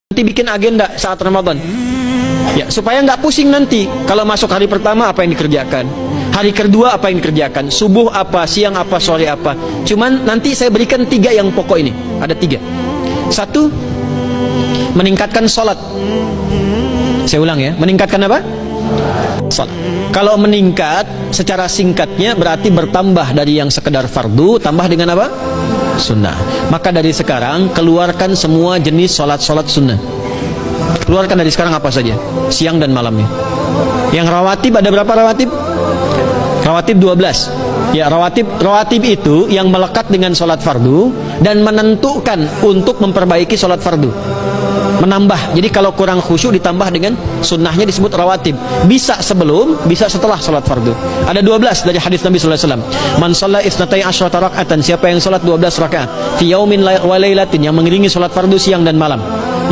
Nanti bikin agenda saat Ramadan, ya, supaya nggak pusing nanti. Kalau masuk hari pertama apa yang dikerjakan, hari kedua apa yang dikerjakan, subuh apa, siang apa, sore apa. Cuman nanti saya berikan 3 yang pokok ini. Ada 3. 1, meningkatkan sholat. Saya ulang ya, meningkatkan apa? Sholat. Kalau meningkat secara singkatnya berarti bertambah dari yang sekedar fardu, tambah dengan apa? Sunnah. Maka dari sekarang keluarkan semua jenis sholat-sholat sunnah. Keluarkan dari sekarang apa saja, siang dan malamnya. Yang rawatib, ada berapa rawatib? Rawatib 12. Ya, rawatib itu yang melekat dengan sholat fardu dan menentukan untuk memperbaiki sholat fardu, menambah. Jadi kalau kurang khusyuk ditambah dengan sunnahnya disebut rawatib. Bisa sebelum, bisa setelah sholat fardu. Ada 12 dari hadis Nabi sallallahu alaihi wasallam. Man shalla isnatai asyrata raka'atan, siapa yang sholat 12 rakaat fi yaumin wa lailatin, yang mengiringi sholat fardu siang dan malam,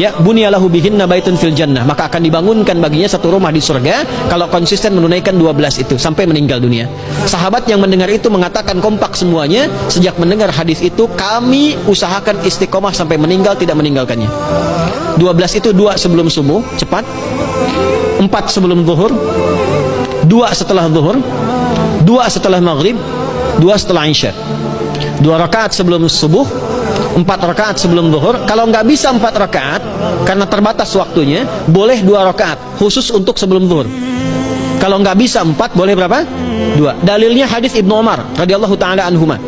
ya, bunyalahu bihinna baitun fil jannah, maka akan dibangunkan baginya satu rumah di surga kalau konsisten menunaikan 12 itu sampai meninggal dunia. Sahabat yang mendengar itu mengatakan kompak semuanya, sejak mendengar hadis itu kami usahakan istiqomah sampai meninggal tidak meninggalkannya. 12 itu 2 sebelum subuh, cepat. 4 sebelum zuhur, 2 setelah zuhur, 2 setelah maghrib, 2 setelah isya. 2 rakaat sebelum subuh, 4 rakaat sebelum zuhur. Kalau nggak bisa 4 rakaat karena terbatas waktunya, boleh 2 rakaat khusus untuk sebelum zuhur. Kalau nggak bisa 4, boleh berapa? 2. Dalilnya hadis Ibnu Umar radhiyallahu taala anhuma.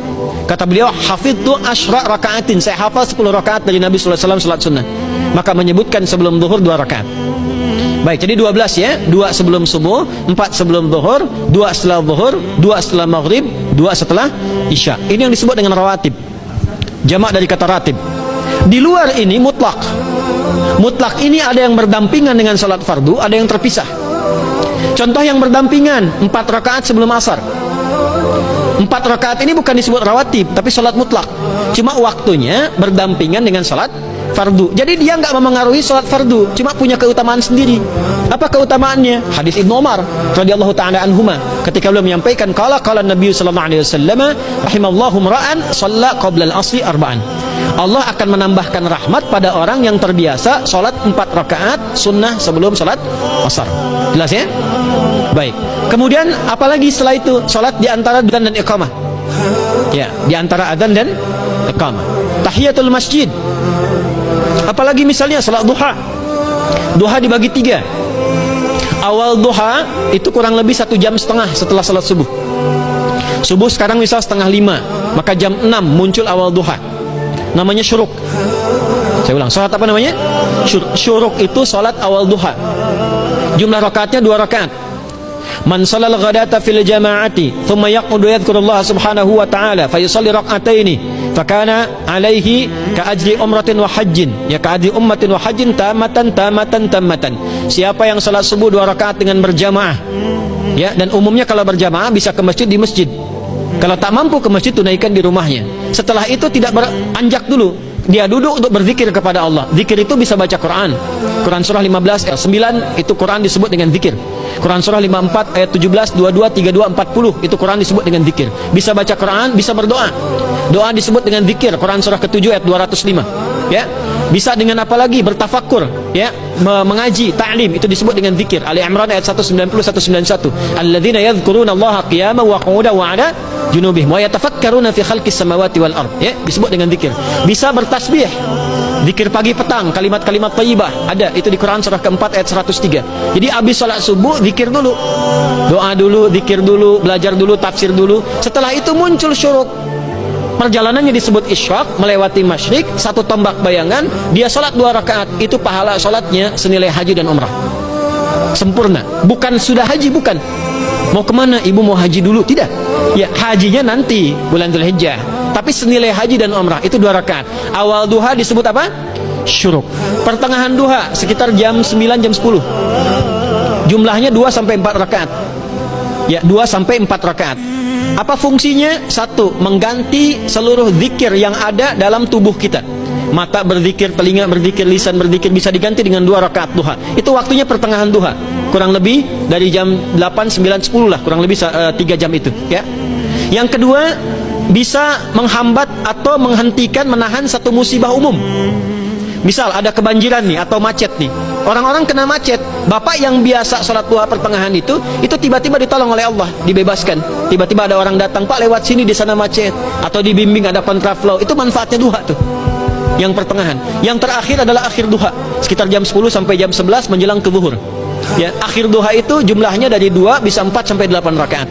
Kata beliau, hafidtu asyra rakaatin, saya hafal 10 rakaat dari Nabi sallallahu alaihi wasallam salat sunnah. Maka menyebutkan sebelum zuhur 2 rakaat. Baik, jadi 12 ya. 2 sebelum subuh, 4 sebelum zuhur, 2 setelah zuhur, 2 setelah maghrib, 2 setelah isya. Ini yang disebut dengan rawatib. Jamak dari kata ratib. Di luar ini mutlak. Mutlak ini ada yang berdampingan dengan salat fardu, ada yang terpisah. Contoh yang berdampingan, 4 rakaat sebelum asar. 4 rakaat ini bukan disebut rawatib, tapi salat mutlak. Cuma waktunya berdampingan dengan salat fardu. Jadi dia nggak memengaruhi salat fardu, cuma punya keutamaan sendiri. Apa keutamaannya? Hadis Ibnu Umar radhiyallahu taala anhuma, ketika beliau menyampaikan qala Nabi sallallahu alaihi wasallam rahimallahu ra'an shalla qabla al-asri arba'an. Allah akan menambahkan rahmat pada orang yang terbiasa salat 4 rakaat sunnah sebelum salat asar. Jelas ya? Baik. Kemudian apalagi setelah itu? Salat di antara adzan dan iqamah. Ya, di antara adzan dan iqamah. Tahiyatul masjid. Apalagi misalnya salat duha. Duha dibagi 3. Awal duha itu kurang lebih 1,5 jam setelah salat subuh. Subuh sekarang misal 4:30, maka jam 6 muncul awal duha. Namanya syuruk. Saya ulang, salat apa namanya? Syuruk itu salat awal duha. Jumlah rakaatnya 2 rakaat. Man shalal ghadata fil jama'ati thumma yaqudu yadhkurullaha subhanahu wa ta'ala fa yusalli rak'ataini fakana alaihi ka ajri umratin wa hajjin, ya ka ajri ummatin wa hajjin tamatan. Siapa yang salat subuh 2 rakaat dengan berjamaah, ya, dan umumnya kalau berjamaah bisa ke masjid di masjid. Kalau tak mampu ke masjid, tunaikan di rumahnya. Setelah itu tidak beranjak dulu, dia duduk untuk berzikir kepada Allah. Zikir itu bisa baca Quran. Quran surah 15 ayat 9 itu Quran disebut dengan zikir. Quran surah 54 ayat 17, 22, 32, 40 itu Quran disebut dengan zikir. Bisa baca Quran, bisa berdoa. Doa disebut dengan zikir. Quran surah ke-7 ayat 205. Ya. Bisa dengan apa lagi? Bertafakur, ya, mengaji, ta'lim, itu disebut dengan zikir. Ali Imran ayat 190 191. Alladzina yadhkuruna Allaha qiyaman wa qu'udan wa 'ala junubihim wa yatafakkaruna fi khalqis samawati wal ard, ya, disebut dengan zikir. Bisa bertasbih, zikir pagi petang, kalimat-kalimat thayyibah, ada itu di Quran surah ke-4 ayat 103. Jadi habis salat subuh zikir dulu, doa dulu, zikir dulu, belajar dulu, tafsir dulu. Setelah itu muncul syuruk. Perjalanannya disebut isyraq, melewati masyrik, 1 tombak bayangan, dia salat 2 rakaat, itu pahala salatnya senilai haji dan umrah. Sempurna. Bukan sudah haji, bukan. Mau kemana? Ibu mau haji dulu? Tidak. Ya, hajinya nanti bulan Dzulhijjah. Tapi senilai haji dan umrah itu 2 rakaat. Awal duha disebut apa? Syuruk. Pertengahan duha sekitar jam 9 jam 10. Jumlahnya 2 sampai 4 rakaat. Ya, 2 sampai 4 rakaat. Apa fungsinya? 1, mengganti seluruh zikir yang ada dalam tubuh kita. Mata berzikir, telinga berzikir, lisan berzikir, bisa diganti dengan 2 rakaat duha. Itu waktunya pertengahan duha. Kurang lebih dari jam 8, 9, 10 lah, kurang lebih 3 jam itu, ya. Yang kedua, bisa menghambat atau menghentikan, menahan satu musibah umum. Misal ada kebanjiran nih atau macet nih. Orang-orang kena macet. Bapak yang biasa sholat duha pertengahan itu tiba-tiba ditolong oleh Allah, dibebaskan. Tiba-tiba ada orang datang, Pak lewat sini di sana macet. Atau dibimbing ada kontraflow. Itu manfaatnya duha tuh. Yang pertengahan. Yang terakhir adalah akhir duha. Sekitar jam 10 sampai jam 11 menjelang ke zuhur. Ya, akhir duha itu jumlahnya dari 2 bisa 4 sampai 8 rakaat.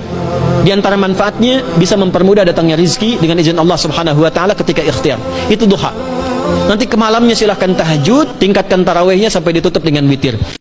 Di antara manfaatnya bisa mempermudah datangnya rizki dengan izin Allah Subhanahu wa taala ketika ikhtiar. Itu duha. Nanti ke malamnya silahkan tahajud, tingkatkan tarawihnya sampai ditutup dengan witir.